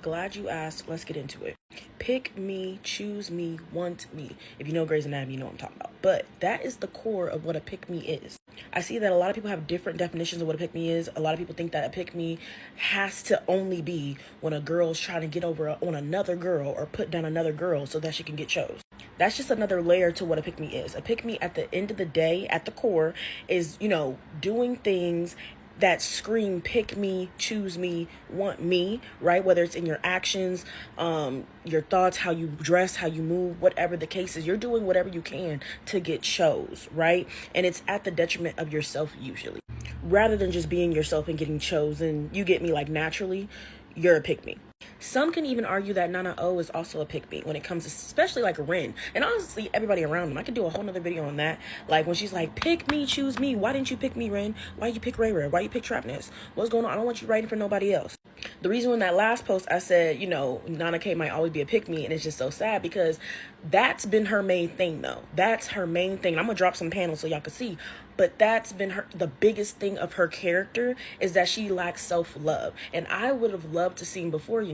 Glad you asked. Let's get into it. Pick me, choose me, want me. If you know Grey's Anatomy, you know what I'm talking about. But that is the core of what a pick me is. I see that a lot of people have different definitions of what a pick me is. A lot of people think that a pick me has to only be when a girl's trying to get over on another girl or put down another girl so that she can get chose. That's just another layer to what a pick me is. A pick me at the end of the day, at the core, is, doing things that scream pick me, choose me, want me, right? Whether it's in your actions, your thoughts, how you dress, how you move, whatever the case is, you're doing whatever you can to get chose, right? And it's at the detriment of yourself usually. Rather than just being yourself and getting chosen, you get me, like naturally, you're a pick me. Some can even argue that Nana O is also a pick me when it comes to, especially like Ren. And honestly, everybody around them. I could do a whole nother video on that. Like when she's like, pick me, choose me. Why didn't you pick me, Ren? Why you pick Ray Ray? Why you pick Trapness? What's going on? I don't want you writing for nobody else. The reason in that last post I said, Nana K might always be a pick me, and it's just so sad because that's been her main thing though. That's her main thing. I'm gonna drop some panels so y'all can see. But that's been the biggest thing of her character is that she lacks self-love. And I would have loved to see before,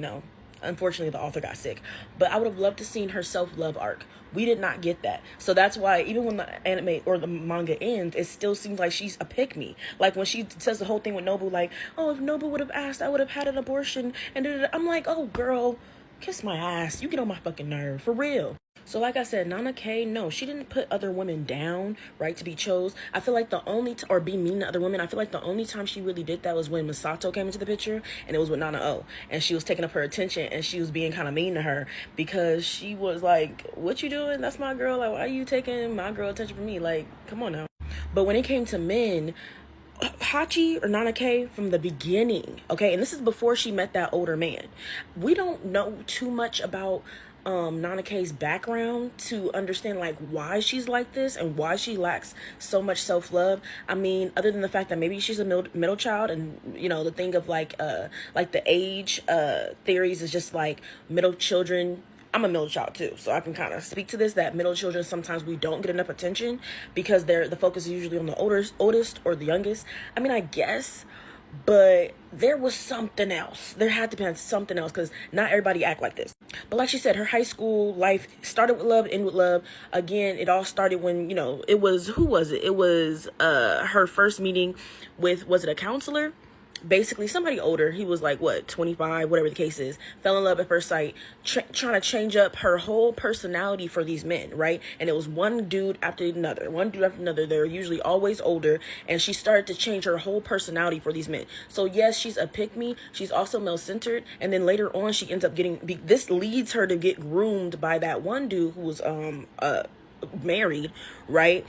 unfortunately the author got sick, but I would have loved to seen her self-love arc. We did not get that. So that's why even when the anime or the manga ends, it still seems like she's a pick-me. Like when she says the whole thing with Nobu, like, oh, if Nobu would have asked, I would have had an abortion. And I'm like, oh, girl, kiss my ass. You get on my fucking nerve. For real. So like I said, Nana K, no, she didn't put other women down, right, to be chose. I feel like or be mean to other women. I feel like the only time she really did that was when Misato came into the picture, and it was with Nana O. And she was taking up her attention, and she was being kind of mean to her because she was like, what you doing? That's my girl. Like, why are you taking my girl attention from me? Like, come on now. But when it came to men, Hachi or Nana K from the beginning, okay, and this is before she met that older man. We don't know too much about Nana K's background to understand like why she's like this and why she lacks so much self-love. I mean, other than the fact that maybe she's a middle child, and the thing of like the age theories is just like middle children. I'm a middle child too, so I can kind of speak to this, that middle children, sometimes we don't get enough attention because the focus is usually on the oldest or the youngest. I mean, I guess, but there was something else. There had to be something else because not everybody act like this. But like she said, her high school life started with love, ended with love. Again, it all started when, it was, who was it? It was her first meeting with, was it a counselor? Basically somebody older. He was like, 25, whatever the case is. Fell in love at first sight, trying to change up her whole personality for these men, right? And it was one dude after another. They're usually always older, and she started to change her whole personality for these men. So yes, she's a pick-me. She's also male-centered, and then later on she ends up this leads her to get groomed by that one dude who was married, right?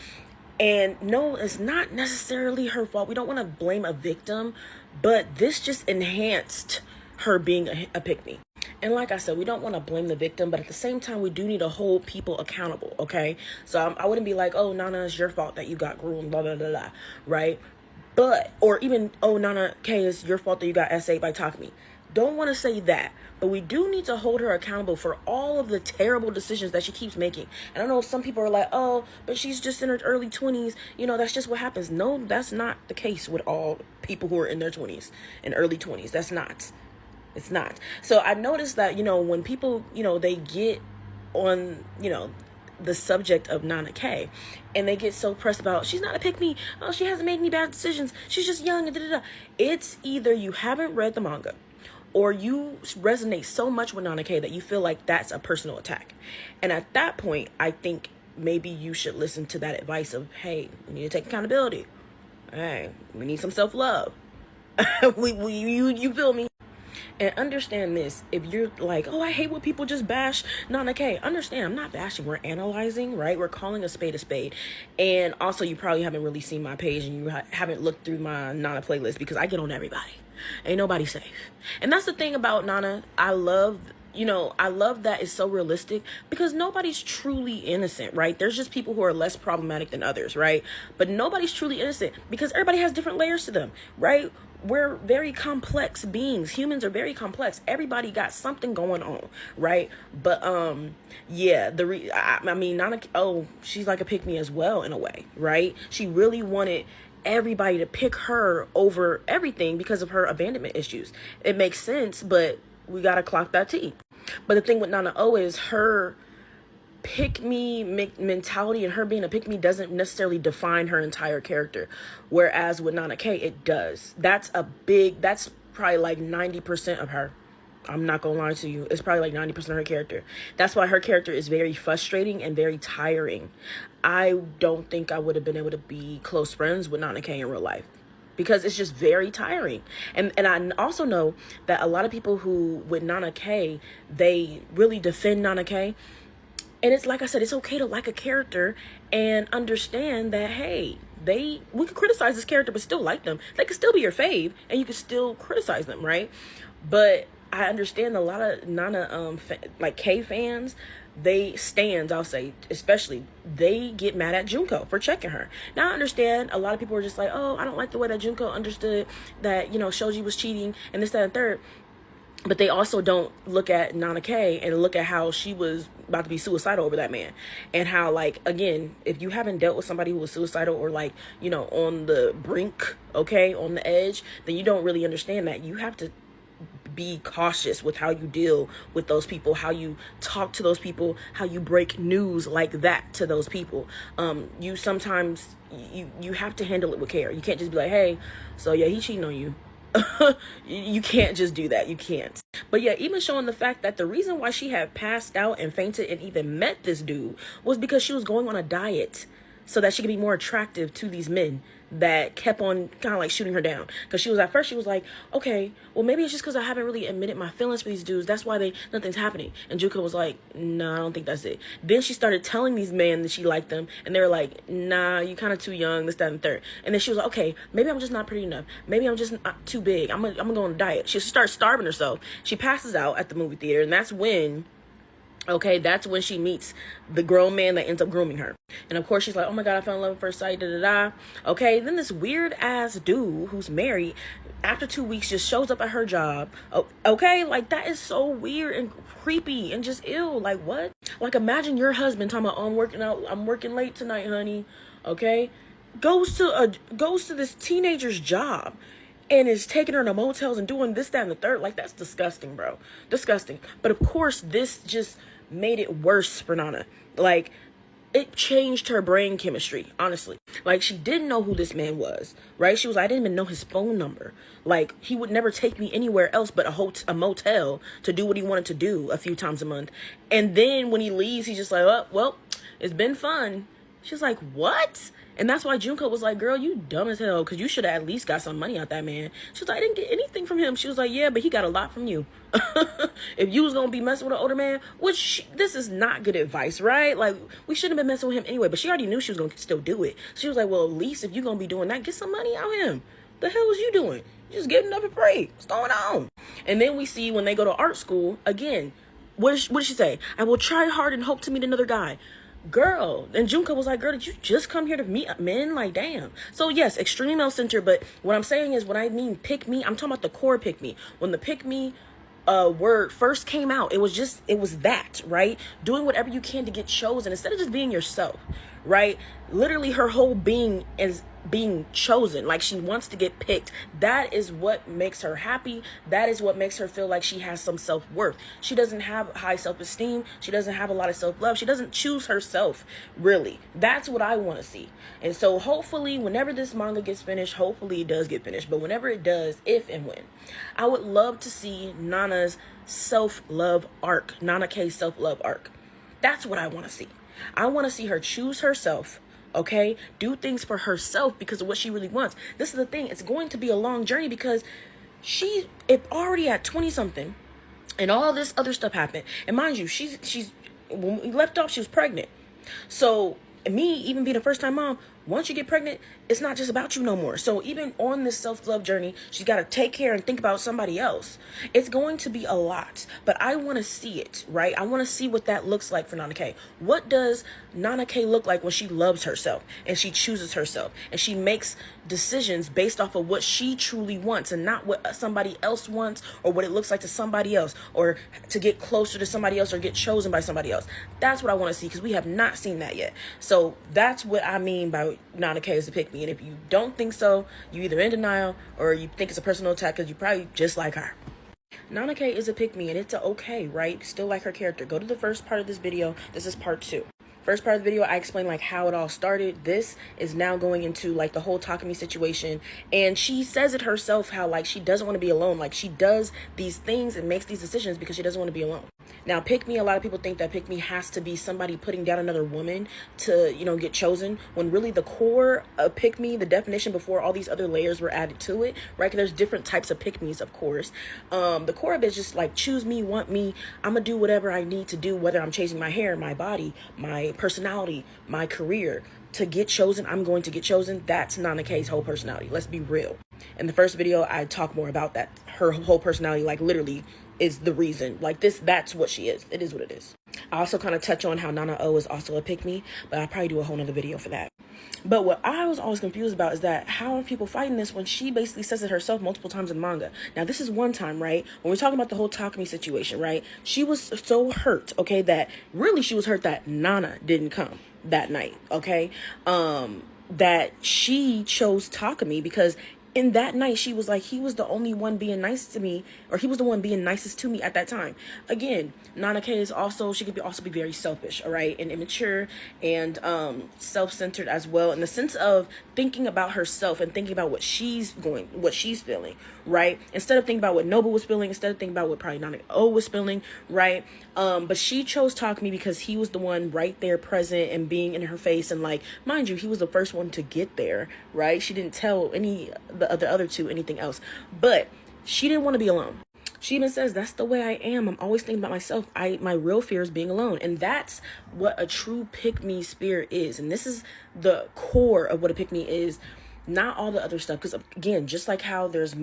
And no, it's not necessarily her fault. We don't want to blame a victim, but this just enhanced her being a pick-me. And like I said, we don't want to blame the victim, but at the same time, we do need to hold people accountable, okay? So I wouldn't be like, oh, Nana, it's your fault that you got groomed, blah, blah, blah, blah, right? But, or even, oh, Nana K, it's your fault that you got essayed by Takumi. Don't want to say that, but we do need to hold her accountable for all of the terrible decisions that she keeps making. And I know some people are like, oh, but she's just in her early 20s. That's just what happens. No, that's not the case with all people who are in their 20s and early 20s. That's not. It's not. So I noticed that, when people, they get on, the subject of Nana K, and they get so pressed about, she's not a pick-me. Oh, she hasn't made any bad decisions. She's just young. And da-da-da. It's either you haven't read the manga, or you resonate so much with Nana K that you feel like that's a personal attack. And at that point, I think maybe you should listen to that advice of, hey, we need to take accountability. Hey, we need some self-love. You feel me? And understand this, if you're like, oh, I hate when people just bash Nana K. Understand, I'm not bashing. We're analyzing, right? We're calling a spade a spade. And also, you probably haven't really seen my page and you haven't looked through my Nana playlist because I get on everybody. Ain't nobody safe. And that's the thing about Nana. I love that it's so realistic because nobody's truly innocent, right? There's just people who are less problematic than others, right? But nobody's truly innocent because everybody has different layers to them, right? We're very complex beings. Humans are very complex. Everybody got something going on, right? But yeah, I mean, Nana, she's like a pick-me as well in a way, right? She really wanted everybody to pick her over everything because of her abandonment issues. It makes sense, but we got to clock that T. But the thing with Nana O is her pick me mentality, and her being a pick me doesn't necessarily define her entire character. Whereas with Nana K, it does. That's probably like 90% of her. I'm not gonna lie to you. It's probably like 90% of her character. That's why her character is very frustrating and very tiring. I don't think I would have been able to be close friends with Nana K in real life, because it's just very tiring. And I also know that a lot of people who, with Nana K, they really defend Nana K. And it's like I said, it's okay to like a character and understand that, hey, we could criticize this character but still like them. They could still be your fave and you could still criticize them, right? But I understand a lot of Nana like K fans, I'll say, especially, they get mad at Junko for checking her. Now I understand a lot of people are just like, oh, I don't like the way that Junko understood that, Shoji was cheating and this, that, and third. But they also don't look at Nana K and look at how she was about to be suicidal over that man. And how, like, again, if you haven't dealt with somebody who was suicidal or, like, on the brink, okay, on the edge, then you don't really understand that. You have to be cautious with how you deal with those people, how you talk to those people, how you break news like that to those people. You sometimes, you have to handle it with care. You can't just be like, hey, so yeah, he cheating on you. You can't just do that. You can't. But yeah, even showing the fact that the reason why she had passed out and fainted and even met this dude was because she was going on a diet so that she could be more attractive to these men that kept on kind of like shooting her down. Because she was like, okay, well, maybe it's just because I haven't really admitted my feelings for these dudes. That's why nothing's happening. And Junko was like, no, I don't think that's it. Then she started telling these men that she liked them, and they were like, nah, you kind of too young, this, that, and third. And then she was like, okay, maybe I'm just not pretty enough. Maybe I'm just not too big. I'm gonna go on a diet. She starts starving herself. She passes out at the movie theater, and that's when she meets the grown man that ends up grooming her. And of course she's like, oh my God, I fell in love at first sight, da da da. Okay, then this weird ass dude who's married, after 2 weeks, just shows up at her job. Okay, like, that is so weird and creepy and just ill. Like, what? Like, imagine your husband talking about, oh, I'm working late tonight, honey. Okay, goes to this teenager's job and is taking her to motels and doing this, that, and the third. Like, that's disgusting, bro. Disgusting. But of course, this just made it worse for Nana. Like, it changed her brain chemistry, honestly. Like, she didn't know who this man was, right? She was like, I didn't even know his phone number. Like, he would never take me anywhere else but a motel to do what he wanted to do a few times a month. And then when he leaves, he's just like, oh, well, it's been fun. She's like, what? And that's why Junko was like, girl, you dumb as hell, because you should have at least got some money out that man. She was like, I didn't get anything from him. She was like, yeah, but he got a lot from you. If you was going to be messing with an older man, this is not good advice, right? Like, we shouldn't have been messing with him anyway. But she already knew she was going to still do it. She was like, well, at least if you're going to be doing that, get some money out of him. The hell was you doing? You just getting up and free. What's going on? And then we see when they go to art school, again, what did she say? I will try hard and hope to meet another guy. Girl, and Junko was like, girl, did you just come here to meet men? Like, damn. So yes, extreme male center, but what I'm saying is, when I mean pick me, I'm talking about the core pick me. When the pick me word first came out, it was that, right? Doing whatever you can to get chosen instead of just being yourself, right? Literally, her whole being is being chosen. Like, she wants to get picked. That is what makes her happy. That is what makes her feel like she has some self-worth. She doesn't have high self-esteem. She doesn't have a lot of self-love. She doesn't choose herself, really. That's what I want to see. And so hopefully, whenever this manga gets finished, hopefully it does get finished, but whenever it does, if and when, I would love to see Nana's self-love arc, Nana K's self-love arc. That's what I want to see. I want to see her choose herself. Okay, do things for herself because of what she really wants. This is the thing. It's going to be a long journey because she already at 20 something and all this other stuff happened. And mind you, she's when we left off, she was pregnant. So me, even being a first time mom, once you get pregnant, it's not just about you no more. So even on this self-love journey, she's got to take care and think about somebody else. It's going to be a lot, but I want to see it, right? I want to see what that looks like for Nana K. What does Nana K look like when she loves herself and she chooses herself and she makes decisions based off of what she truly wants and not what somebody else wants or what it looks like to somebody else or to get closer to somebody else or get chosen by somebody else? That's what I want to see because we have not seen that yet. So that's what I mean by Nana K is to pick me. And if you don't think so, you either in denial or you think it's a personal attack because you probably just like her. Nana K is a pick-me, and it's a okay, right? Still like her character. Go to the first part of this video. This is part 2. First part of the video, I explained like how it all started. This is now going into like the whole Takumi situation, and she says it herself how like she doesn't want to be alone. Like she does these things and makes these decisions because she doesn't want to be alone. Now, pick me, a lot of people think that pick me has to be somebody putting down another woman to, you know, get chosen, when really the core of pick me, the definition before all these other layers were added to it, right? 'Cause there's different types of pick me's, of course. The core of it is just like choose me, want me. I'm gonna do whatever I need to do, whether I'm changing my hair, my body, my personality, my career. To get chosen, I'm going to get chosen. That's Nana K's whole personality. Let's be real. In the first video, I talk more about that. Her whole personality, like literally, is the reason. Like this, that's what she is. It is what it is. I also kind of touch on how Nana O is also a pick-me, but I'll probably do a whole nother video for that. But what I was always confused about is that how are people fighting this when she basically says it herself multiple times in manga? Now, this is one time, right? When we're talking about the whole Takumi situation, right? She was so hurt, okay, that really she was hurt that Nana didn't come that night, okay? That she chose Takumi because in that night, she was like, he was the only one being nice to me, or he was the one being nicest to me at that time. Again, Nana K is also, she could also be very selfish, all right, and immature and self-centered as well, in the sense of thinking about herself and thinking about what she's feeling, right? Instead of thinking about what Noble was feeling, instead of thinking about what probably Nana O was feeling, right? But she chose Takumi because he was the one right there present and being in her face, and like, mind you, he was the first one to get there, right? She didn't tell the other two anything else, but she didn't want to be alone. She even says, that's the way I am. I'm always thinking about myself. My real fear is being alone. And that's what a true pick-me spirit is. And this is the core of what a pick-me is, not all the other stuff. Because again, just like how there's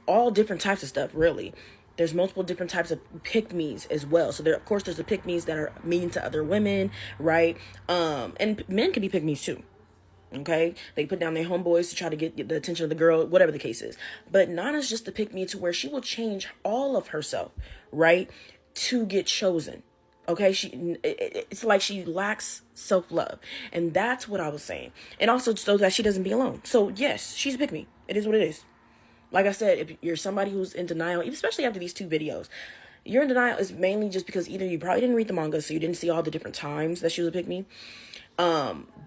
all different types of stuff, really. There's multiple different types of pick-me's as well. So there, of course, there's the pick-me's that are mean to other women, right? And men can be pick-me's too. Okay, they put down their homeboys to try to get the attention of the girl, whatever the case is. But Nana's just the pick me to where she will change all of herself, right, to get chosen. Okay, it's like she lacks self-love, and that's what I was saying. And also so that she doesn't be alone. So yes, she's a pick me. It is what it is. Like I said, if you're somebody who's in denial, especially after these 2 videos, you're in denial is mainly just because either you probably didn't read the manga, so you didn't see all the different times that she was a pick me,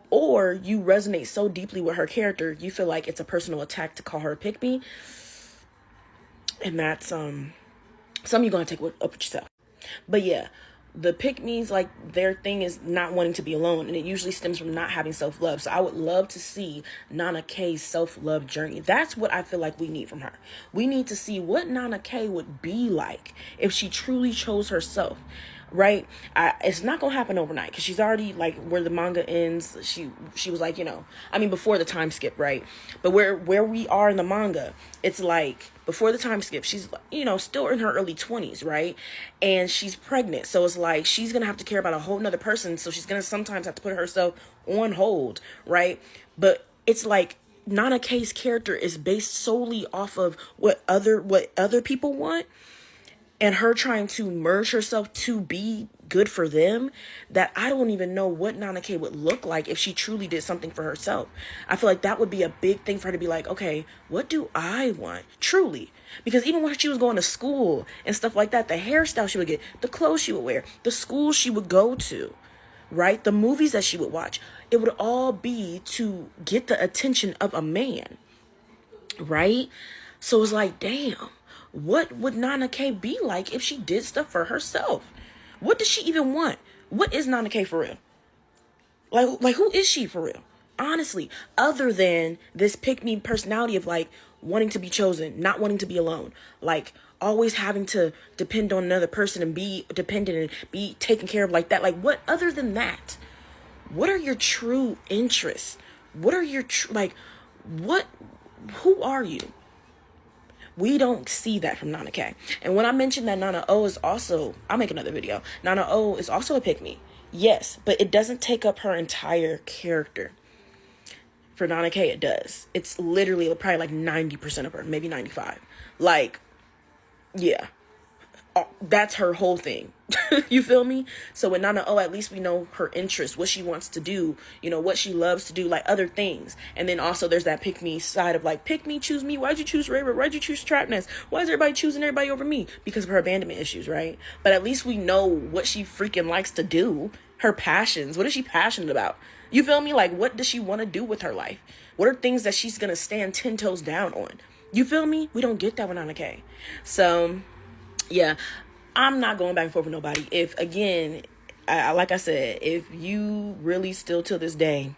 or you resonate so deeply with her character, you feel like it's a personal attack to call her a pick-me. And that's, something you're going to take up with yourself. But yeah, the pick-me's, like, their thing is not wanting to be alone, and it usually stems from not having self-love. So I would love to see Nana K's self-love journey. That's what I feel like we need from her. We need to see what Nana K would be like if she truly chose herself. Right? It's not gonna happen overnight because she's already like where the manga ends. She was like, you know, I mean before the time skip, right? But where we are in the manga, it's like before the time skip, she's, you know, still in her early 20s, right? And she's pregnant, so it's like she's gonna have to care about a whole nother person. So she's gonna sometimes have to put herself on hold, right? But it's like Nana K's character is based solely off of what other people want, and her trying to merge herself to be good for them, that I don't even know what Nana K would look like if she truly did something for herself. I feel like that would be a big thing for her to be like, okay, what do I want? Truly. Because even when she was going to school and stuff like that, the hairstyle she would get, the clothes she would wear, the schools she would go to, right? The movies that she would watch, it would all be to get the attention of a man, right? So it's like, damn. What would Nana K be like if she did stuff for herself? What does she even want? What is Nana K for real? Like who is she for real? Honestly, other than this pick-me personality of like wanting to be chosen, not wanting to be alone, like always having to depend on another person and be dependent and be taken care of like that. Like what other than that? What are your true interests? What are your who are you? We don't see that from Nana K. And when I mentioned that Nana O is also, I'll make another video. Nana O is also a pick-me. Yes, but it doesn't take up her entire character. For Nana K, it does. It's literally probably like 90% of her, maybe 95. Like, yeah. that's her whole thing. You feel me? So with Nana O, at least we know her interests, what she wants to do, what she loves to do, like other things. And then also there's that pick me side of like, pick me, choose me. Why'd you choose Rayra? Why'd you choose Trapness? Why is everybody choosing everybody over me? Because of her abandonment issues, right? But at least we know what she freaking likes to do, her passions. What is she passionate about? You feel me? Like, what does she want to do with her life? What are things that she's going to stand 10 toes down on? You feel me? We don't get that with Nana K. So, yeah, I'm not going back and forth with nobody. If, again, like I said, if you really still to this day,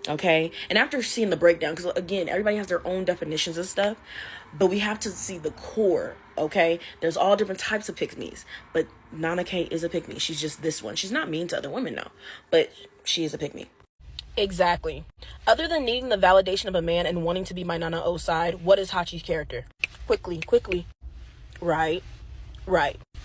okay, and after seeing the breakdown, because, again, everybody has their own definitions of stuff, but we have to see the core, okay? There's all different types of pick-me's, but Nana K is a pick-me. She's just this one. She's not mean to other women, no, but she is a pick-me. Exactly. Other than needing the validation of a man and wanting to be my Nana O side, what is Hachi's character? Quickly. Right.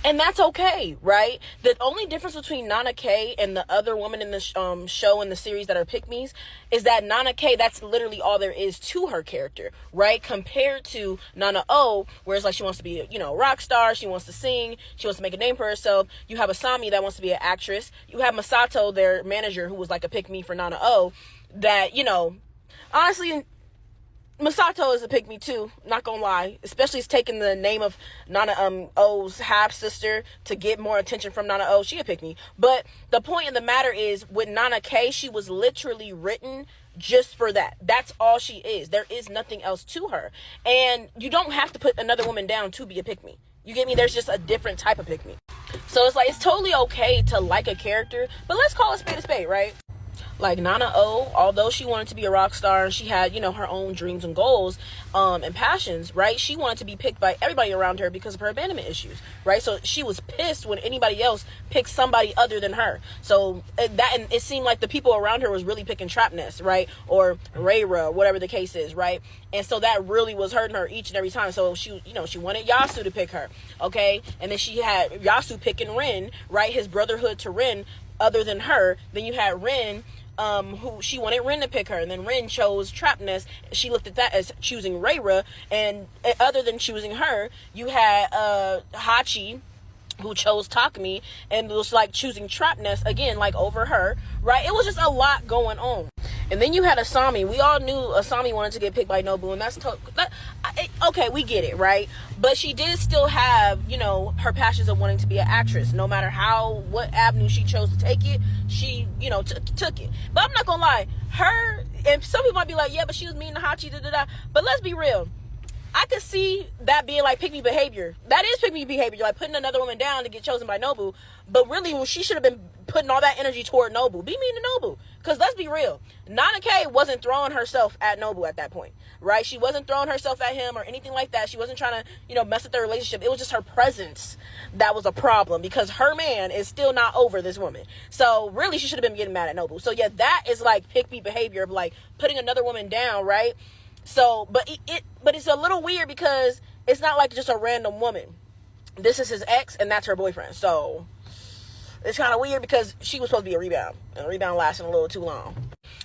And that's okay, right? The only difference between Nana K and the other woman in the show and the series that are pick-me's is that Nana K, that's literally all there is to her character, right? Compared to Nana O, where it's like she wants to be, a rock star, she wants to sing, she wants to make a name for herself. You have Asami that wants to be an actress. You have Masato, their manager, who was like a pick-me for Nana O, that, honestly, Masato is a pick me too, not gonna lie. Especially it's taking the name of Nana O's half sister to get more attention from Nana O. She a pick me. But the point of the matter is, with Nana K, she was literally written just for that. That's all she is. There is nothing else to her. And you don't have to put another woman down to be a pick me. You get me? There's just a different type of pick me. So it's like, it's totally okay to like a character, but let's call a spade, right? Like Nana O, although she wanted to be a rock star and she had, her own dreams and goals and passions, right? She wanted to be picked by everybody around her because of her abandonment issues, right? So she was pissed when anybody else picked somebody other than her. So and it seemed like the people around her was really picking Trapness, right? Or Rayra, whatever the case is, right? And so that really was hurting her each and every time. So she, she wanted Yasu to pick her, okay? And then she had Yasu picking Rin, right? His brotherhood to Rin other than her. Then you had Rin, who she wanted Rin to pick her, and then Rin chose Trapness. She looked at that as choosing Rayra, and other than choosing her, you had Hachi, who chose Takumi, and it was like choosing Trapness again, like over her, right? It was just a lot going on. And then you had Asami. We all knew Asami wanted to get picked by Nobu, and that's okay, we get it, right? But she did still have, her passions of wanting to be an actress. No matter what avenue she chose to take it, she, took it. But I'm not gonna lie, and some people might be like, yeah, but she was mean to Hachi, But let's be real. I could see that being like pick me behavior. That is pick me behavior. You're like putting another woman down to get chosen by Nobu. But really, she should have been putting all that energy toward Nobu. Be mean to Nobu. Because let's be real. Nana K wasn't throwing herself at Nobu at that point. Right? She wasn't throwing herself at him or anything like that. She wasn't trying to, mess with their relationship. It was just her presence that was a problem. Because her man is still not over this woman. So really, she should have been getting mad at Nobu. So yeah, that is like pick me behavior of like putting another woman down, right? So, but it's a little weird because it's not like just a random woman. This is his ex, and that's her boyfriend. So, it's kind of weird because she was supposed to be a rebound, and the rebound lasted a little too long.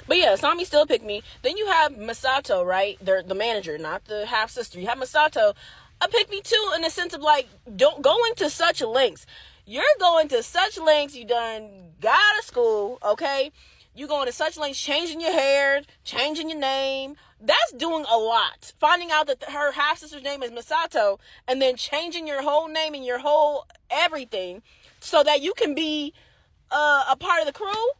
But yeah, Sami still picked me. Then you have Masato, right? The manager, not the half sister. You have Masato, a pick me too, in the sense of like, going to such lengths. You're going to such lengths. You done got out of school, okay? You going to such lengths, changing your hair, changing your name. That's doing a lot. Finding out that her half-sister's name is Masato, and then changing your whole name and your whole everything so that you can be a part of the crew.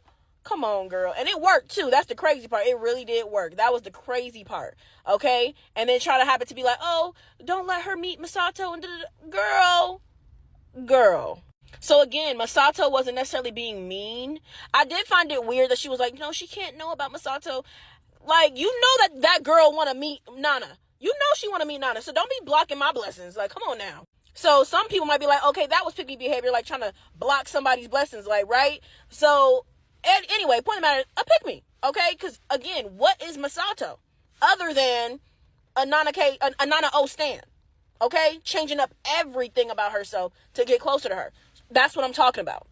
Come on, girl. And it worked, too. That's the crazy part. It really did work. That was the crazy part, okay? And then try to have it to be like, oh, don't let her meet Masato. And Girl. So again, Masato wasn't necessarily being mean. I did find it weird that she was like, no, she can't know about Masato. Like, that girl want to meet Nana. You know she want to meet Nana. So don't be blocking my blessings. Like, come on now. So some people might be like, okay, that was picky behavior, like trying to block somebody's blessings, like, right? So anyway, point of the matter, a pick me, okay? Because again, what is Masato other than a Nana O stan? Okay, changing up everything about herself to get closer to her. That's what I'm talking about.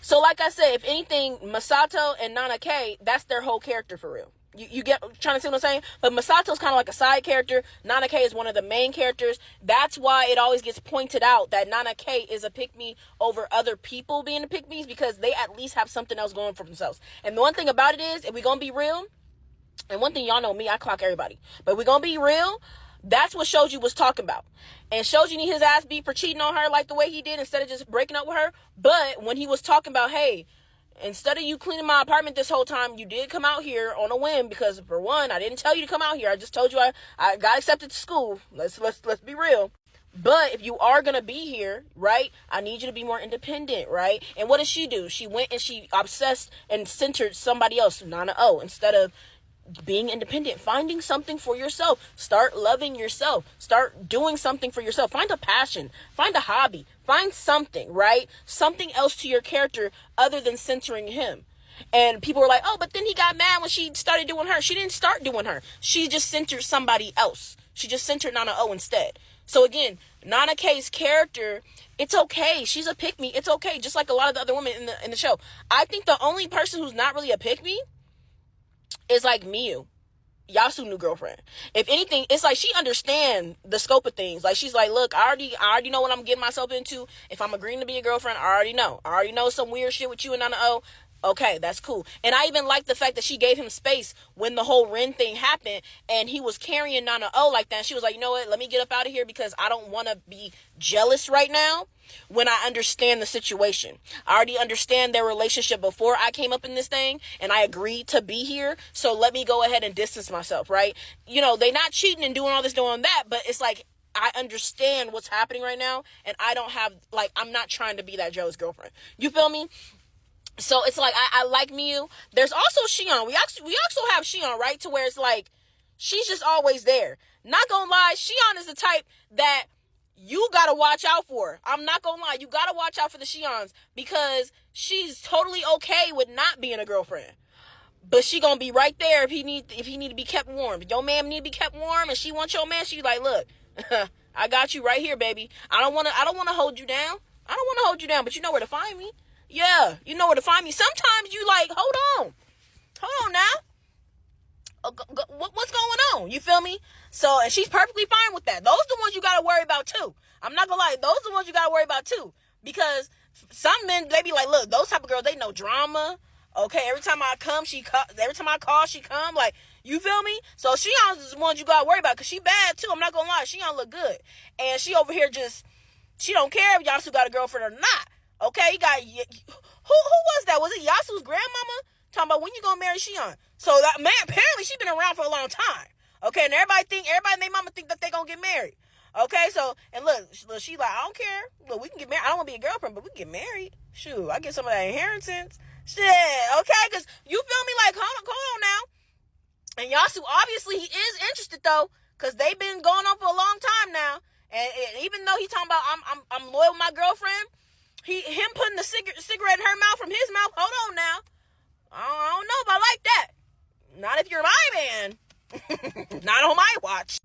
So like I said, if anything, Masato and Nana K, that's their whole character for real. You get trying to see what I'm saying? But Misato's kind of like a side character. Nana K is one of the main characters. That's why it always gets pointed out that Nana K is a pick-me over other people being a pick-me's, because they at least have something else going for themselves. And the one thing about it is, if we're going to be real, and one thing y'all know me, I clock everybody. But we're going to be real, that's what Shoji was talking about. And Shoji need his ass beat for cheating on her like the way he did instead of just breaking up with her. But when he was talking about, hey, instead of you cleaning my apartment this whole time, you did come out here on a whim, because for one, I didn't tell you to come out here. I just told you I got accepted to school. Let's be real. But if you are going to be here, right, I need you to be more independent, right? And what did she do? She went and she obsessed and centered somebody else, Nana O, instead of being independent, finding something for yourself. Start loving yourself. Start doing something for yourself. Find a passion. Find a hobby. Find something, right? Something else to your character other than centering him. And people were like, oh, but then he got mad when she started doing her. She didn't start doing her. She just centered somebody else. She just centered Nana O instead. So again, Nana K's character, it's okay. She's a pick-me. It's okay. Just like a lot of the other women in the show. I think the only person who's not really a pick-me is like Miyu, Yasu new girlfriend. If anything, it's like she understands the scope of things. Like she's like, look, I already know what I'm getting myself into. If I'm agreeing to be a girlfriend, I already know some weird shit with you and Nana O. Okay, that's cool. And I even like the fact that she gave him space when the whole Ren thing happened and he was carrying Nana O like that. And she was like, you know what? Let me get up out of here because I don't want to be jealous right now when I understand the situation. I already understand their relationship before I came up in this thing and I agreed to be here. So let me go ahead and distance myself, right? You know, they not cheating and doing all this, doing that, but it's like, I understand what's happening right now and I don't have, like, I'm not trying to be that jealous girlfriend. You feel me? So it's like, I like Miyu. There's also Shion. We also have Shion, right? To where it's like, she's just always there. Not gonna lie, Shion is the type that you gotta watch out for. I'm not gonna lie. You gotta watch out for the Shions because she's totally okay with not being a girlfriend. But she gonna be right there if he need to be kept warm. If your man need to be kept warm and she wants your man, she like, look, I got you right here, baby. I don't wanna hold you down. I don't wanna hold you down, but you know where to find me. Yeah, you know where to find me. Sometimes you like, hold on now. What's going on? You feel me? So, and she's perfectly fine with that. Those are the ones you gotta worry about too. I'm not gonna lie, those are the ones you gotta worry about too. Because some men, they be like, look, those type of girls, they know drama. Okay, every time I call, she come. Like, you feel me? So Shion's the ones you gotta worry about because she bad too. I'm not gonna lie, Shion look good, and she over here she don't care if Yasu got a girlfriend or not. Okay, you got, who was that? Was it Yasu's grandmama? Talking about when you gonna marry Shion. So that man, apparently she been around for a long time. Okay, and everybody and their mama think that they gonna get married. Okay, so, and look, she like, I don't care. Look, we can get married. I don't want to be a girlfriend, but we can get married. Shoot, I get some of that inheritance. Shit, okay, because you feel me? Like, hold on now. And Yasu, obviously, he is interested though, because they've been going on for a long time now. And even though he talking about I'm loyal with my girlfriend, him putting the cigarette in her mouth from his mouth, hold on now. I don't know if I like that. Not if you're my man. Not on my watch.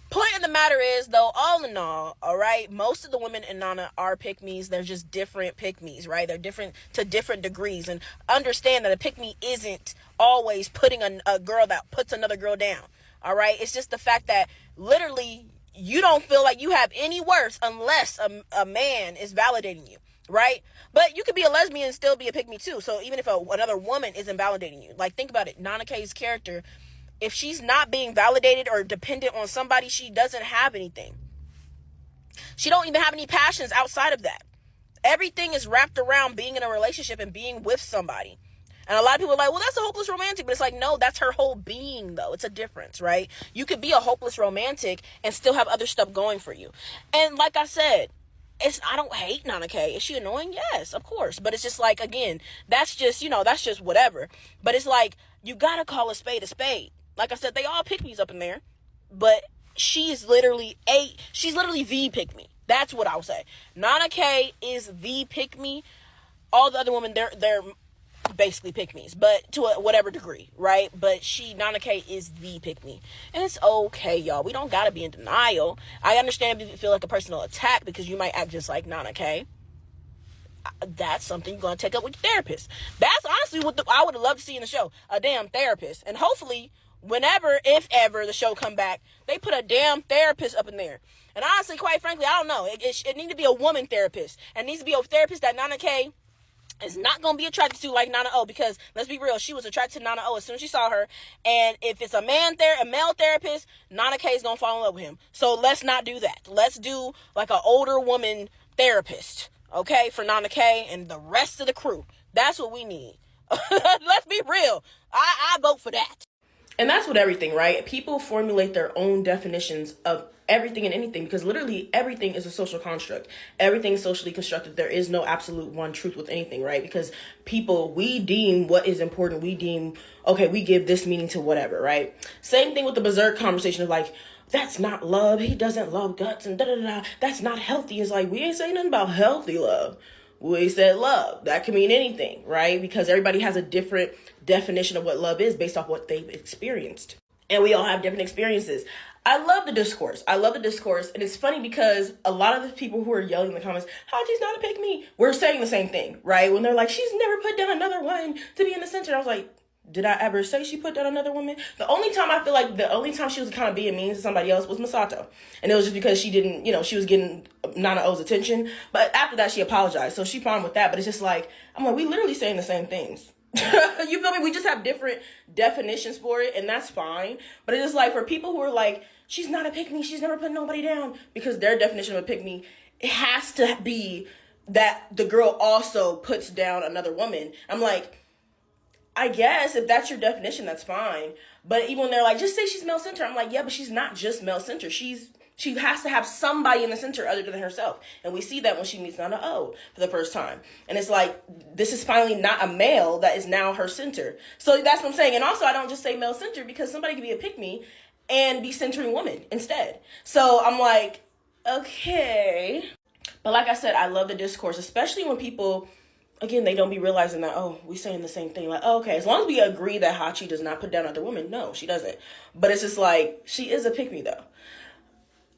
Point of the matter is, though, all in all right, most of the women in Nana are pick-me's. They're just different pick-me's, right? They're different to different degrees. And understand that a pick-me isn't always putting a girl that puts another girl down, all right? It's just the fact that literally you don't feel like you have any worth unless a man is validating you. Right? But you could be a lesbian and still be a pick-me too. So even if another woman isn't validating you, like, think about it. Nana K's character, if she's not being validated or dependent on somebody, she doesn't have anything. She don't even have any passions outside of that. Everything is wrapped around being in a relationship and being with somebody. And a lot of people are like, well, that's a hopeless romantic. But it's like, no, that's her whole being, though. It's a difference, right? You could be a hopeless romantic and still have other stuff going for you. And like I said, I don't hate Nana K. Is she annoying? Yes, of course. But it's just like, again, that's just whatever. But it's like, you gotta call a spade a spade. Like I said, they all pick-me's up in there. But she's literally the pick-me. That's what I'll say. Nana K is the pick-me. All the other women, they're basically pick-me's, but to whatever degree, right? But Nana K is the pick-me, and it's okay, y'all. We don't gotta be in denial. I understand if you feel like a personal attack because you might act just like Nana K. That's something you're gonna take up with your therapist. That's honestly actually what I would have loved to see in the show, a damn therapist. And hopefully, whenever, if ever, the show come back, they put a damn therapist up in there. And honestly, quite frankly, I don't know. It needs to be a woman therapist. And it needs to be a therapist that Nana K is not going to be attracted to like Nana O, because let's be real, she was attracted to Nana O as soon as she saw her. And if it's a male therapist, Nana K is going to fall in love with him. So let's not do that. Let's do like an older woman therapist, okay, for Nana K and the rest of the crew. That's what we need. Let's be real. I vote for that. And that's with everything, right? People formulate their own definitions of everything and anything, because literally everything is a social construct. Everything is socially constructed. There is no absolute one truth with anything, right? Because people, we deem what is important. We deem, okay, we give this meaning to whatever, right? Same thing with the berserk conversation of like, that's not love. He doesn't love guts and da-da-da. That's not healthy. It's like, we ain't saying nothing about healthy love. We said love. That can mean anything, right? Because everybody has a different definition of what love is based off what they've experienced. And we all have different experiences. I love the discourse. And it's funny because a lot of the people who are yelling in the comments, Hachi's not a pick me, we're saying the same thing, right? When they're like, she's never put down another woman to be in the center. I was like, did I ever say she put down another woman? The only time she was kind of being mean to somebody else was Masato. And it was just because she didn't, she was getting Nana O's attention. But after that, she apologized. So she fine with that. But it's just like, I'm like, we literally saying the same things. You feel me? We just have different definitions for it, and that's fine. But it's just like, for people who are like, she's not a pick-me, she's never put nobody down, because their definition of a pick-me, it has to be that the girl also puts down another woman. I'm like, I guess if that's your definition, that's fine. But even when they're like, just say she's male center, I'm like, yeah, but she's not just male center. She has to have somebody in the center other than herself. And we see that when she meets Nana O for the first time. And it's like, this is finally not a male that is now her center. So that's what I'm saying. And also, I don't just say male center, because somebody could be a pick-me and be centering women instead. So I'm like, okay. But like I said, I love the discourse, especially when people, again, they don't be realizing that, oh, we saying the same thing. Like, oh, okay, as long as we agree that Hachi does not put down other women, no, she doesn't. But it's just like, she is a pick-me though.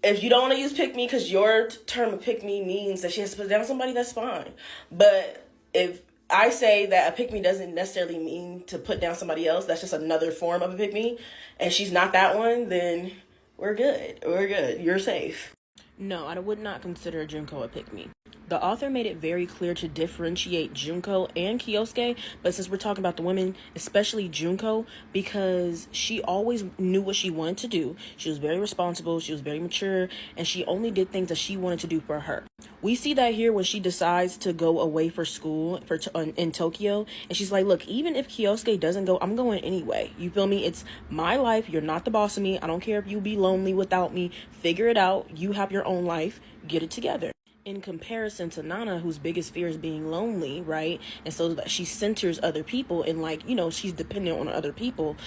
If you don't want to use pick-me because your term of pick-me means that she has to put down somebody, that's fine. But if I say that a pick-me doesn't necessarily mean to put down somebody else, that's just another form of a pick-me, and she's not that one, then we're good. We're good. You're safe. No, I would not consider Junko a pick-me. The author made it very clear to differentiate Junko and Kyosuke, but since we're talking about the women, especially Junko, because she always knew what she wanted to do. She was very responsible, she was very mature, and she only did things that she wanted to do for her. We see that here when she decides to go away for school in Tokyo, and she's like, look, even if Kyosuke doesn't go, I'm going anyway. You feel me? It's my life. You're not the boss of me. I don't care if you be lonely without me. Figure it out. You have your own life. Get it together. In comparison to Nana, whose biggest fear is being lonely, right? And so that she centers other people and she's dependent on other people,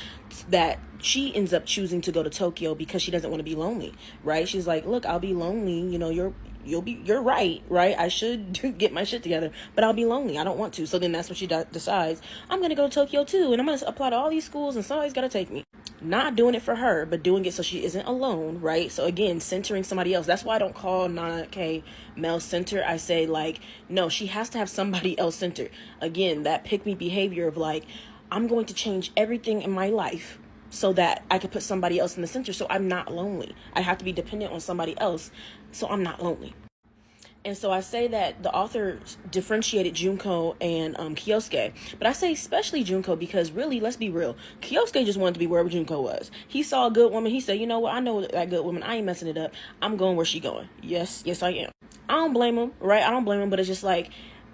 that she ends up choosing to go to Tokyo because she doesn't want to be lonely, right? She's like, look, I'll be lonely. You're right? I should get my shit together, but I'll be lonely. I don't want to. So then that's when she decides, I'm going to go to Tokyo too. And I'm going to apply to all these schools and somebody's got to take me. Not doing it for her, but doing it so she isn't alone, right? So again, centering somebody else. That's why I don't call Nana K male center. I say no, she has to have somebody else centered. Again, that pick-me behavior of I'm going to change everything in my life so that I could put somebody else in the center so I'm not lonely. I have to be dependent on somebody else so I'm not lonely. And so I say that the author differentiated Junko and Kyosuke. But I say especially Junko because really, let's be real. Kyosuke just wanted to be wherever Junko was. He saw a good woman. He said, you know what? I know that good woman. I ain't messing it up. I'm going where she going. Yes, I am. I don't blame him, right? I don't blame him. But it's just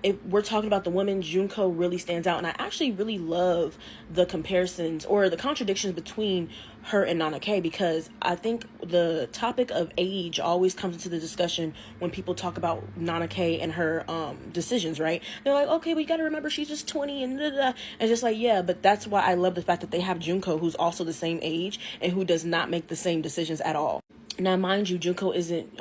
if we're talking about the women, Junko really stands out. And I actually really love the comparisons or the contradictions between her and Nana K, because I think the topic of age always comes into the discussion when people talk about Nana K and her decisions, right? They're like, okay, we got to remember she's just 20 and da, da, da. And just yeah, but that's why I love the fact that they have Junko, who's also the same age and who does not make the same decisions at all. Now, mind you, Junko isn't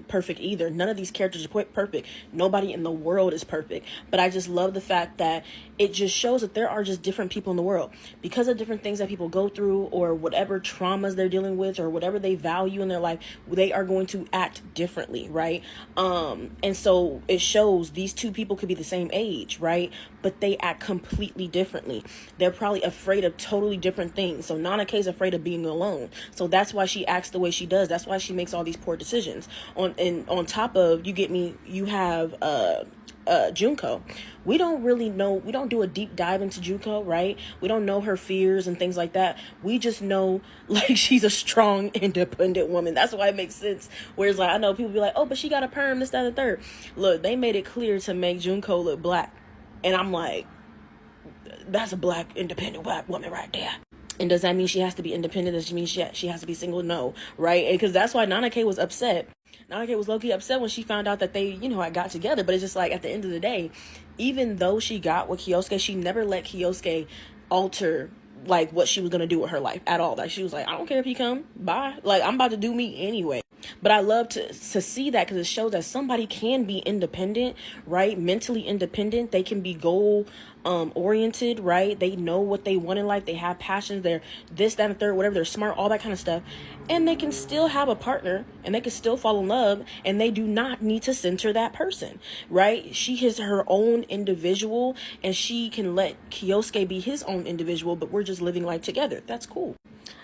perfect either. None of these characters are perfect. Nobody in the world is perfect. But I just love the fact that it just shows that there are just different people in the world. Because of different things that people go through, or whatever traumas they're dealing with, or whatever they value in their life, they are going to act differently, right? And so it shows these two people could be the same age, right? But they act completely differently. They're probably afraid of totally different things. So Nana K is afraid of being alone. So that's why she acts the way she does. That's why she makes all these poor decisions. On top of, you have Junko. We don't really know, we don't do a deep dive into Junko, right? We don't know her fears and things like that. We just know like she's a strong, independent woman. That's why it makes sense. Whereas like I know people be like, oh, but she got a perm, this, that, and the third. Look, they made it clear to make Junko look black. And I'm like, that's a black, independent black woman right there. And does that mean she has to be independent? Does she mean she has to be single? No, right? Because that's why Nana K was upset. Nana K was low-key upset when she found out that they, had got together. But it's just like, at the end of the day, even though she got with Kyosuke, she never let Kyosuke alter like what she was going to do with her life at all. Like she was like, I don't care if he come, bye. Like I'm about to do me anyway. But I love to see that, because it shows that somebody can be independent, right? Mentally independent. They can be goal oriented, right? They know what they want in life. They have passions. They're this, that, and third, whatever. They're smart, all that kind of stuff. And they can still have a partner, and they can still fall in love, and they do not need to censor that person, right? She is her own individual, and she can let Kyosuke be his own individual, but we're just living life together. That's cool.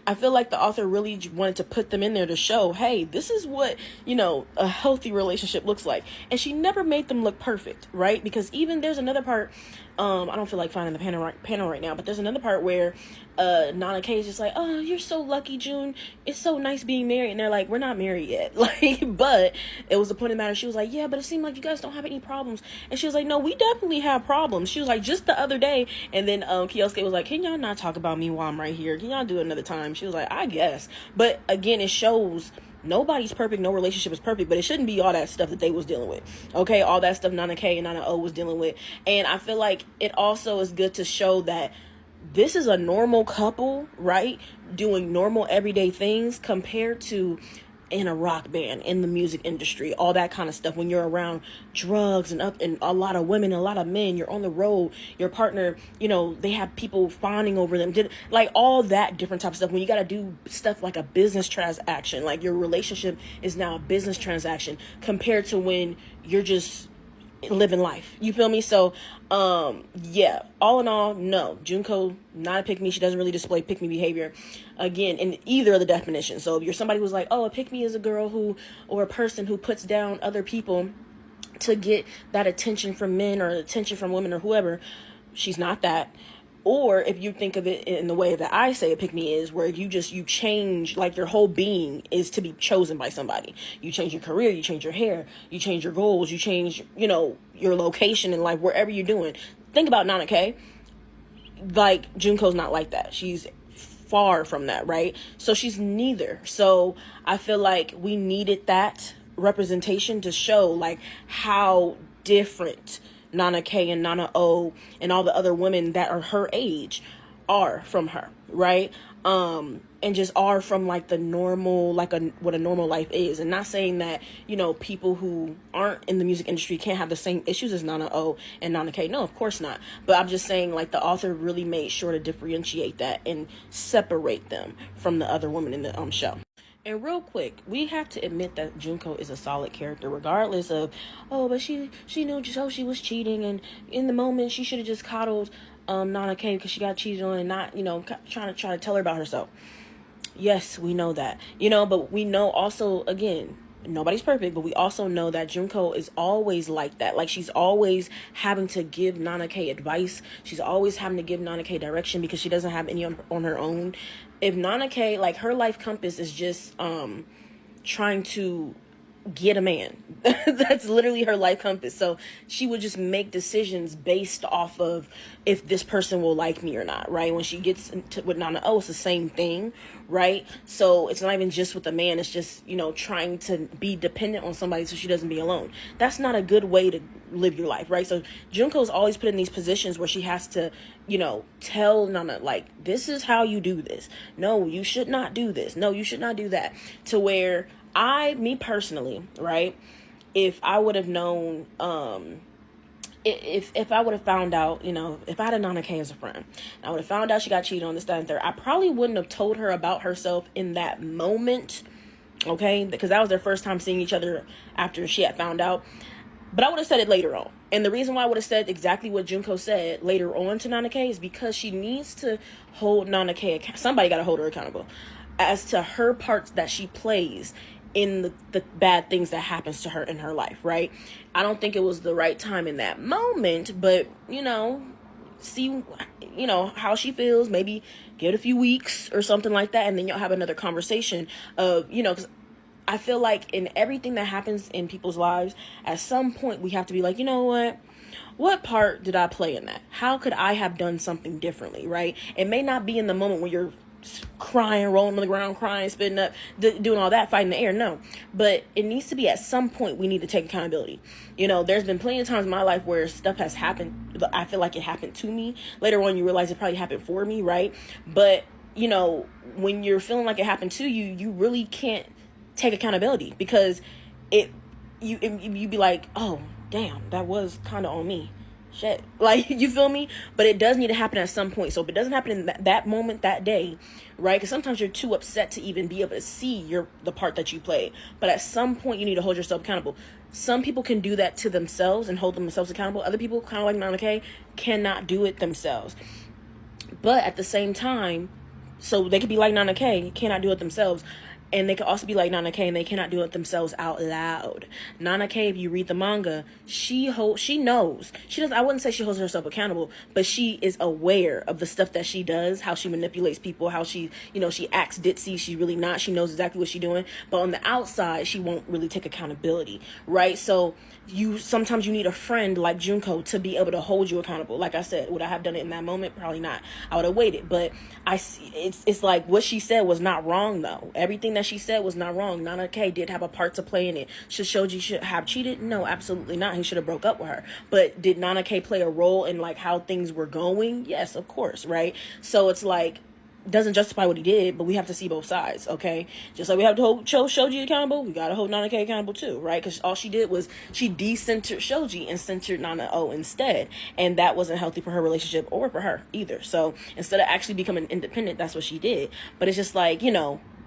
I feel like the author really wanted to put them in there to show, hey, this is what, a healthy relationship looks like. And she never made them look perfect, right? Because even there's another part, I don't feel like finding the panel right now, but there's another part where Nana K is just like, oh, you're so lucky, June. It's so nice being married. And they're like, we're not married yet. But it was the point of the matter. She was like, yeah, but it seemed like you guys don't have any problems. And she was like, no, we definitely have problems. She was like, just the other day. And then Kyosuke was like, can y'all not talk about me while I'm right here? Can y'all do it another time? She was like, I guess. But again, it shows nobody's perfect. No relationship is perfect, but it shouldn't be all that stuff that they was dealing with. Okay. All that stuff Nana K and Nana O was dealing with. And I feel like it also is good to show that this is a normal couple, right? Doing normal everyday things compared to in a rock band, in the music industry, all that kind of stuff. When you're around drugs and a lot of women, a lot of men, you're on the road, your partner, they have people fawning over them, like all that different type of stuff. When you got to do stuff like a business transaction, like your relationship is now a business transaction compared to when you're just living life. You feel me? So yeah, all in all, no, Junko not a pick me. She doesn't really display pick me behavior again in either of the definitions. So if you're somebody who's like, oh, a pick me is a girl or a person who puts down other people to get that attention from men or attention from women or whoever, she's not that. Or if you think of it in the way that I say a pick me is, where you change, like your whole being is to be chosen by somebody. You change your career, you change your hair, you change your goals, you change, your location in life, wherever you're doing. Think about Nana K. Like Junko's not like that. She's far from that, right? So she's neither. So I feel like we needed that representation to show like how different Nana K and Nana O and all the other women that are her age are from her, right? And just are from like the normal, what a normal life is. And not saying that, people who aren't in the music industry can't have the same issues as Nana O and Nana K. No, of course not. But I'm just saying like the author really made sure to differentiate that and separate them from the other women in the show. And real quick, we have to admit that Junko is a solid character, regardless of, but she knew she was cheating, and in the moment she should have just coddled Nana K because she got cheated on, and not trying to tell her about herself. Yes, we know that, but we know also, again, nobody's perfect, but we also know that Junko is always like that. Like she's always having to give Nana K advice. She's always having to give Nana K direction because she doesn't have any on her own. If Nana K, like her life compass is just trying to get a man. That's literally her life compass. So she would just make decisions based off of if this person will like me or not, right? When she gets into with Nana O, it's the same thing, right? So it's not even just with a man, it's just, trying to be dependent on somebody so she doesn't be alone. That's not a good way to live your life, right? So Junko's always put in these positions where she has to, tell Nana, like, this is how you do this. No, you should not do this. No, you should not do that. To where me personally, right, if I would have known, if I would have found out, if I had a Nana K as a friend, I would have found out she got cheated on, this, that, and third, I probably wouldn't have told her about herself in that moment, okay, because that was their first time seeing each other after she had found out. But I would have said it later on. And the reason why I would have said exactly what Junko said later on to Nana K is because she needs to hold Nana K, somebody got to hold her accountable as to her parts that she plays in the bad things that happens to her in her life, right? I don't think it was the right time in that moment, but, see, how she feels, maybe give it a few weeks or something like that, and then you'll have another conversation of, because I feel like in everything that happens in people's lives, at some point we have to be like, what part did I play in that? How could I have done something differently, right? It may not be in the moment when you're crying, rolling on the ground, crying, spitting up, doing all that, fighting the air. No, but it needs to be at some point we need to take accountability. There's been plenty of times in my life where stuff has happened. I feel like it happened to me. Later on, you realize it probably happened for me, right? But, when you're feeling like it happened to you, you really can't take accountability because you be like, oh, damn, that was kind of on me. Shit, like, you feel me? But it does need to happen at some point. So if it doesn't happen in that moment, that day, right? Because sometimes you're too upset to even be able to see the part that you played. But at some point, you need to hold yourself accountable. Some people can do that to themselves and hold themselves accountable. Other people, kind of like Nana K, cannot do it themselves. But at the same time, so they could be like Nana K, cannot do it themselves. And they could also be like Nana K, and they cannot do it themselves out loud. Nana K, if you read the manga, she knows. She does. I wouldn't say she holds herself accountable, but she is aware of the stuff that she does, how she manipulates people, how she, she acts ditzy. She's really not. She knows exactly what she's doing. But on the outside, she won't really take accountability, right? So sometimes you need a friend like Junko to be able to hold you accountable. Like I said, would I have done it in that moment? Probably not. I would have waited. But I see it's like what she said was not wrong though. Everything that she said was not wrong. Nana K did have a part to play in it. Should Shoji should have cheated? No, absolutely not. He should have broke up with her. But did Nana K play a role in like how things were going? Yes, of course, right? So it's like doesn't justify what he did, but we have to see both sides, okay? Just like we have to hold Shoji accountable, we gotta hold Nana K accountable too, right? Because all she did was she decentered Shoji and centered Nana O instead, and that wasn't healthy for her relationship or for her either. So instead of actually becoming independent, that's what she did. But it's just like,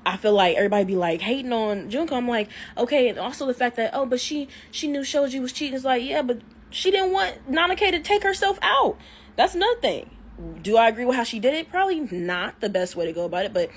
I feel like everybody be like hating on Junko. I'm like, okay, and also the fact that, but she knew Shoji was cheating. It's like, yeah, but she didn't want Nana K to take herself out. That's nothing. Do I agree with how she did it? Probably not the best way to go about it, but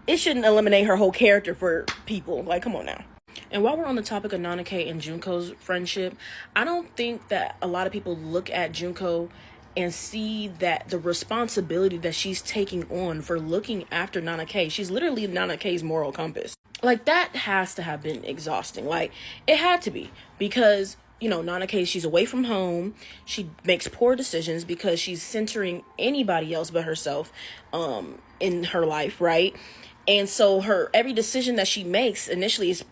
it shouldn't eliminate her whole character for people. Like, come on now. And while we're on the topic of Nana K and Junko's friendship, I don't think that a lot of people look at Junko and see that the responsibility that she's taking on for looking after Nana K. She's literally Nana K's moral compass. Like, that has to have been exhausting. Like, it had to be, because Nana K, she's away from home. She makes poor decisions because she's centering anybody else but herself in her life, right? And so every decision that she makes initially is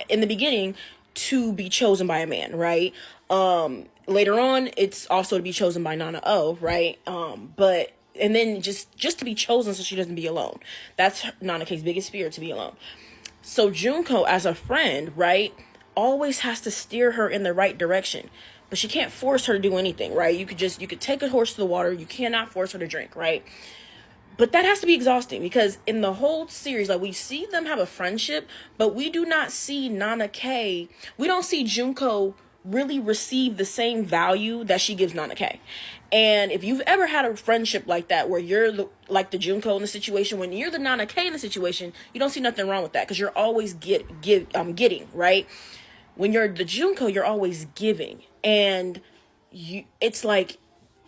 in the beginning, to be chosen by a man, right? Later on, it's also to be chosen by Nana O, right? And then just to be chosen so she doesn't be alone. That's Nana K's biggest fear, to be alone. So Junko, as a friend, right, always has to steer her in the right direction, but she can't force her to do anything, right? You could take a horse to the water. You cannot force her to drink, right? But that has to be exhausting, because in the whole series, like, we see them have a friendship, but we do not see Nana K. We don't see Junko really receive the same value that she gives Nana K. And if you've ever had a friendship like that, where you're like the Junko in the situation, when you're the Nana K in the situation, you don't see nothing wrong with that, because you're always getting, right? When you're the Junko, you're always giving, and it's like,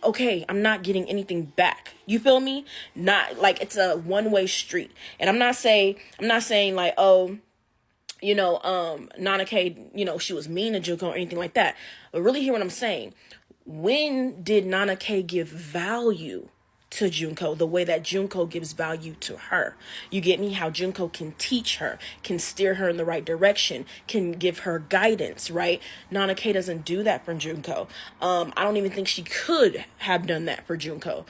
okay, I'm not getting anything back. You feel me? Not like it's a one-way street. And I'm not saying like, Nana K, she was mean to Junko or anything like that. But really hear what I'm saying. When did Nana K give value to Junko the way that Junko gives value to her? You get me? How Junko can teach her, can steer her in the right direction, can give her guidance, right? Nana K doesn't do that for Junko. I don't even think she could have done that for Junko.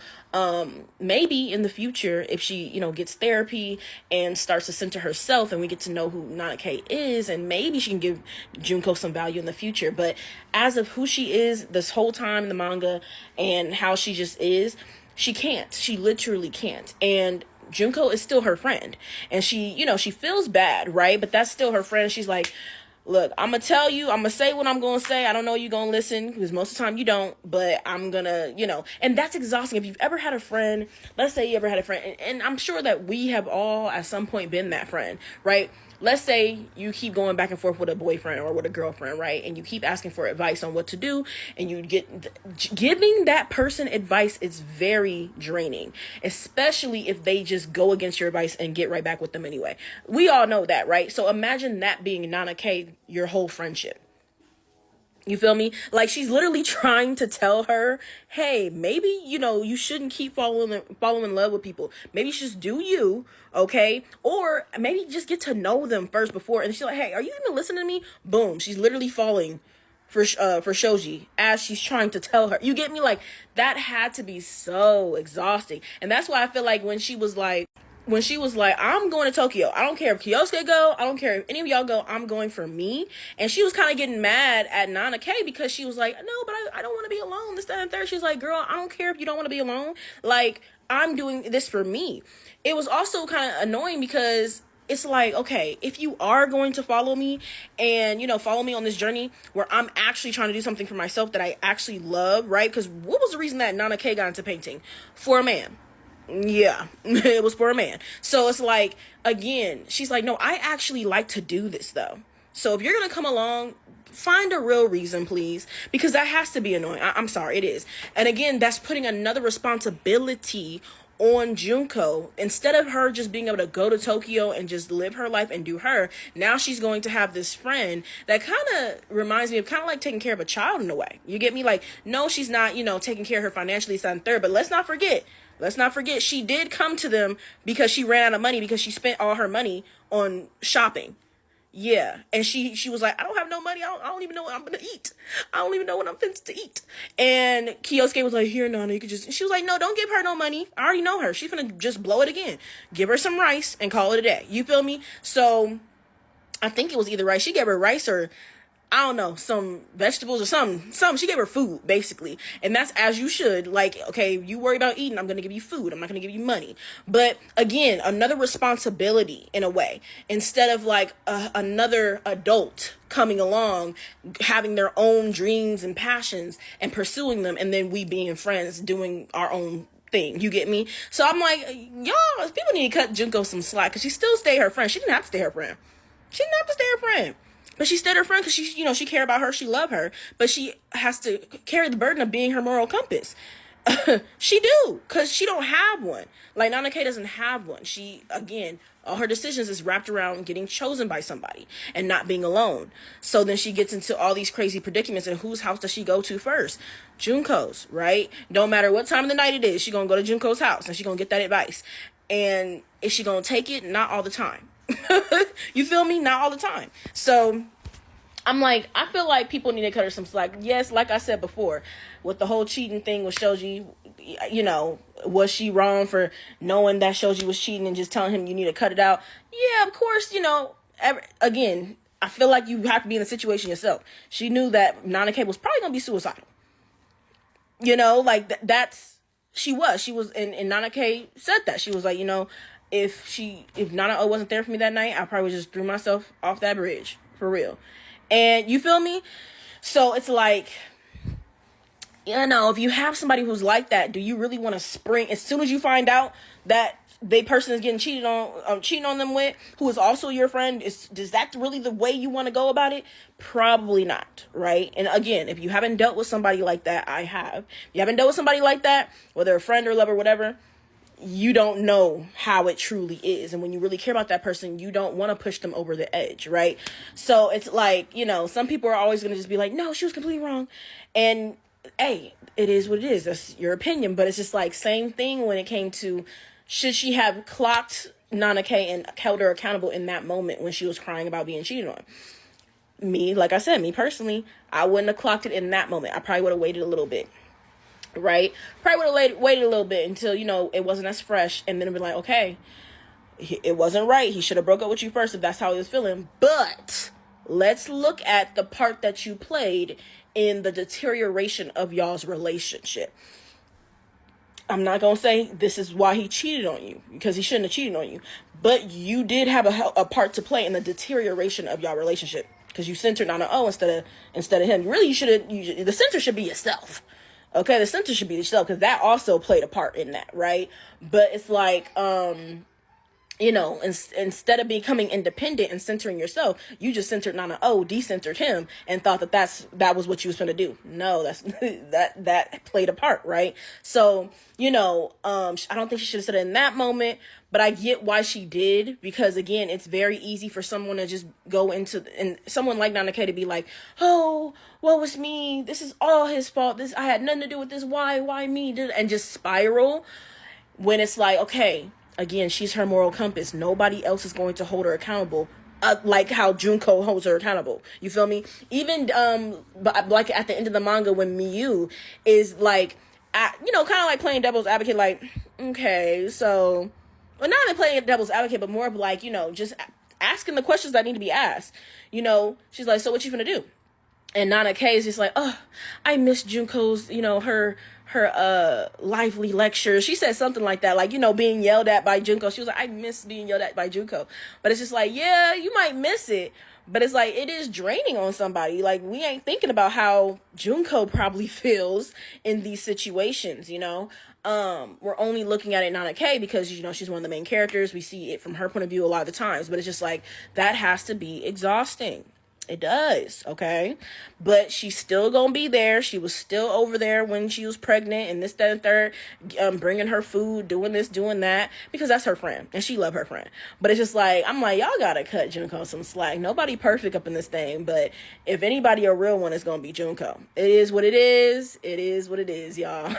Maybe in the future, if she, gets therapy and starts to center herself and we get to know who Nana K is, and maybe she can give Junko some value in the future. But as of who she is this whole time in the manga and how she just is, she can't. She literally can't. And Junko is still her friend. And she, she feels bad, right? But that's still her friend. She's like, look, I'm going to tell you, I'm going to say what I'm going to say. I don't know you're going to listen because most of the time you don't, but I'm going to, and that's exhausting. If you've ever had a friend, let's say you ever had a friend, and I'm sure that we have all at some point been that friend, right? Let's say you keep going back and forth with a boyfriend or with a girlfriend, right? And you keep asking for advice on what to do, and you giving that person advice is very draining, especially if they just go against your advice and get right back with them anyway. We all know that, right? So imagine that being Nana K, your whole friendship. You feel me? Like, she's literally trying to tell her, hey, maybe, you shouldn't keep falling in love with people. Maybe you should just do you, okay? Or maybe just get to know them first before. And she's like, hey, are you even listening to me? Boom. She's literally falling for Shoji as she's trying to tell her. You get me? Like, that had to be so exhausting. And that's why I feel like when she was like, I'm going to Tokyo. I don't care if Kyosuke go. I don't care if any of y'all go. I'm going for me. And she was kind of getting mad at Nana K because she was like, no, but I don't want to be alone. This, that, and third. She's like, girl, I don't care if you don't want to be alone. Like, I'm doing this for me. It was also kind of annoying because it's like, okay, if you are going to follow me and, follow me on this journey where I'm actually trying to do something for myself that I actually love, right? Because what was the reason that Nana K got into painting? For a man. Yeah, it was for a man. So it's like, again, she's like, no, I actually like to do this though. So if you're going to come along, find a real reason, please, because that has to be annoying. I'm sorry, it is. And again, that's putting another responsibility on Junko. Instead of her just being able to go to Tokyo and just live her life and do her, now she's going to have this friend that kind of reminds me of kind of like taking care of a child in a way. You get me? Like, no, she's not, taking care of her financially, second and third, but let's not forget, she did come to them because she ran out of money because she spent all her money on shopping. Yeah. And she was like, I don't have no money. I don't even know what I'm going to eat. I don't even know what I'm finna to eat. And Kyosuke was like, here, Nana, you could just, she was like, no, don't give her no money. I already know her. She's finna just blow it again. Give her some rice and call it a day. You feel me? So I think it was either rice. She gave her rice or I don't know, some vegetables or something. She gave her food, basically. And that's as you should. Like, okay, you worry about eating, I'm going to give you food. I'm not going to give you money. But again, another responsibility in a way. Instead of like another adult coming along, having their own dreams and passions and pursuing them. And then we being friends, doing our own thing. You get me? So I'm like, y'all, people need to cut Junko some slack because she still stayed her friend. She didn't have to stay her friend. She didn't have to stay her friend. But she stayed her friend because she cared about her. She loved her. But she has to carry the burden of being her moral compass. She do. Because she don't have one. Like, Nana K doesn't have one. She, again, all her decisions is wrapped around getting chosen by somebody and not being alone. So then she gets into all these crazy predicaments. And whose house does she go to first? Junko's, right? Don't matter what time of the night it is. She's going to go to Junko's house. And she's going to get that advice. And is she going to take it? Not all the time. You feel me? Not all the time. So I'm like, I feel like people need to cut her some slack. Yes, like I said before, with the whole cheating thing with Shoji, was she wrong for knowing that Shoji was cheating and just telling him you need to cut it out? Yeah, of course, again, I feel like you have to be in the situation yourself. She knew that Nana K was probably going to be suicidal. She was, and Nana K said that. She was like, if Nana O wasn't there for me that night, I probably just threw myself off that bridge for real. And you feel me? So it's like, if you have somebody who's like that, do you really want to spring as soon as you find out that the person is getting cheating on them with, who is also your friend? Is that really the way you want to go about it? Probably not, right? And again, if you haven't dealt with somebody like that, I have. If you haven't dealt with somebody like that, whether a friend or lover, whatever, you don't know how it truly is. And when you really care about that person, you don't want to push them over the edge, right? So it's like, some people are always going to just be like, no, she was completely wrong. And hey, it is what it is. That's your opinion. But it's just like, same thing when it came to, should she have clocked Nana K and held her accountable in that moment when she was crying about being cheated on? Me, like I said, me personally, I wouldn't have clocked it in that moment. I probably would have waited a little bit. Right? Probably would have waited a little bit until, it wasn't as fresh, and then be like, okay, it wasn't right. He should have broke up with you first if that's how he was feeling. But let's look at the part that you played in the deterioration of y'all's relationship. I'm not going to say this is why he cheated on you, because he shouldn't have cheated on you. But you did have a part to play in the deterioration of y'all relationship, because you centered on instead of him. Really, the center should be yourself. Okay, the center should be yourself, because that also played a part in that, right? But it's like, instead of becoming independent and centering yourself, you just centered Nana decentered him, and thought that was what you was going to do. No, that's that played a part, right? So, I don't think she should have said it in that moment, but I get why she did, because again, it's very easy for someone to just go into, and someone like Nana K to be like, oh, what was me? This is all his fault. I had nothing to do with this. Why me? And just spiral, when it's like, okay, again, she's her moral compass. Nobody else is going to hold her accountable, like how Junko holds her accountable. You feel me? Even, but like at the end of the manga, when Miyu is like, kind of like playing devil's advocate, like, okay, so, well, not only playing devil's advocate, but more of like, just asking the questions that need to be asked. She's like, so what you gonna do? And Nana K is just like, oh, I miss Junko's, her lively lectures. She said something like that, like, being yelled at by Junko. She was like, I miss being yelled at by Junko. But it's just like, yeah, you might miss it, but it's like, it is draining on somebody. Like, we ain't thinking about how Junko probably feels in these situations, we're only looking at it Nana K because, she's one of the main characters. We see it from her point of view a lot of the times, but it's just like, that has to be exhausting. It does, okay? But she's still gonna be there. She was still over there when she was pregnant, and this, that, and third, bringing her food, doing this, doing that, because that's her friend, and she love her friend. But it's just like, I'm like, y'all gotta cut Junko some slack. Nobody perfect up in this thing, but if anybody a real one, it's gonna be Junko. It is what it is. It is what it is, y'all.